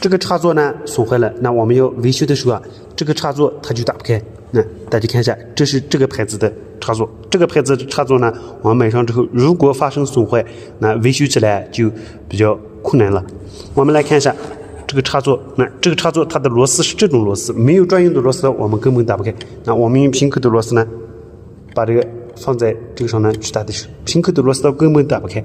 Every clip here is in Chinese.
这个插座呢损坏了，那我们要维修的时候啊，这个插座它就打不开。那大家看一下，这是这个牌子的插座，这个牌子的插座呢，我们买上之后，如果发生损坏，那维修起来就比较困难了。我们来看一下这个插座，那这个插座它的螺丝是这种螺丝，没有专用的螺丝我们根本打不开。那我们用平口的螺丝呢，把这个放在这个上呢去打的时候，平口的螺丝刀根本打不开。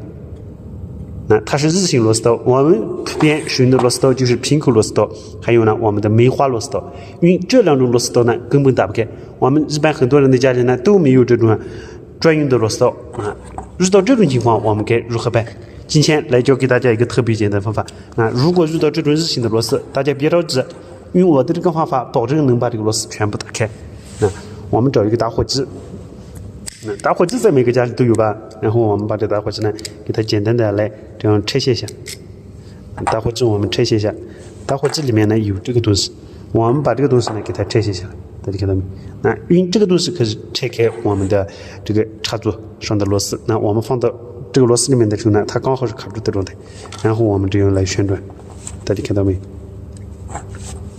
那它是日型螺丝刀，我们普遍使用的螺丝刀就是平口螺丝刀，还有呢我们的梅花螺丝刀，因为这两种螺丝刀呢根本打不开。我们一般很多人的家里呢都没有这种专用的螺丝刀啊。遇到这种情况，我们该如何办？今天来教给大家一个特别简单的方法。那如果遇到这种日型的螺丝，大家别着急，用我的这个方法，保证能把这个螺丝全部打开。那我们找一个打火机。那打火机在每个家里都有吧？然后我们把这打火机呢，给它简单的来这样拆卸一下。打火机我们拆卸一下，打火机里面呢有这个东西，我们把这个东西呢给它拆卸下来，大家看到没？那因为这个东西可以拆开我们的这个插座上的螺丝，那我们放到这个螺丝里面的时候呢，它刚好是卡住的状态，然后我们这样来旋转，大家看到没？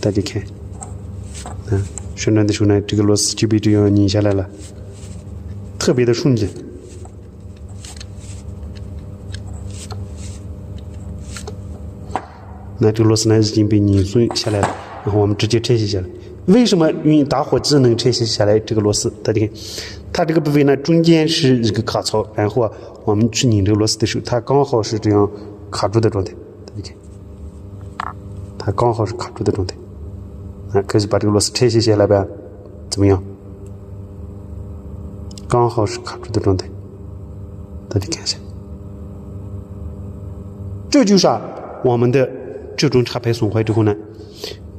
大家看，旋转的时候呢，这个螺丝就被这样拧下来了。特别的顺利。那这个螺丝呢已经被拧松下来了，然后我们直接拆卸下来。为什么用打火机能拆卸下来这个螺丝？大家看，它这个部位呢中间是一个卡槽，然后我们去拧这个螺丝的时候，它刚好是这样卡住的状态。大家看，它刚好是卡住的状态。可以把这个螺丝拆卸下来吧？怎么样？刚好是卡住的状态，大家看一下，这就是我们的这种插排损坏之后呢，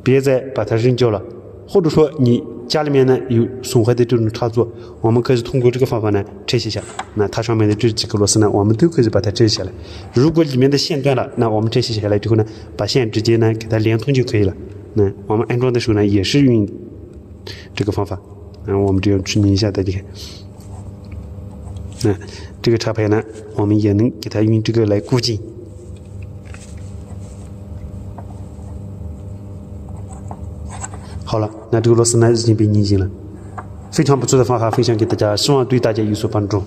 别再把它扔掉了，或者说你家里面呢有损坏的这种插座，我们可以通过这个方法呢拆卸下来。那它上面的这几个螺丝呢，我们都可以把它拆卸下来。如果里面的线断了，那我们拆卸下来之后呢，把线直接呢给它连通就可以了。那我们安装的时候呢，也是用这个方法。我们这样去拧一下，大家看。这个插排呢，我们也能给它用这个来固定。好了，那这个螺丝呢已经被拧紧了，非常不错的方法分享给大家，希望对大家有所帮助。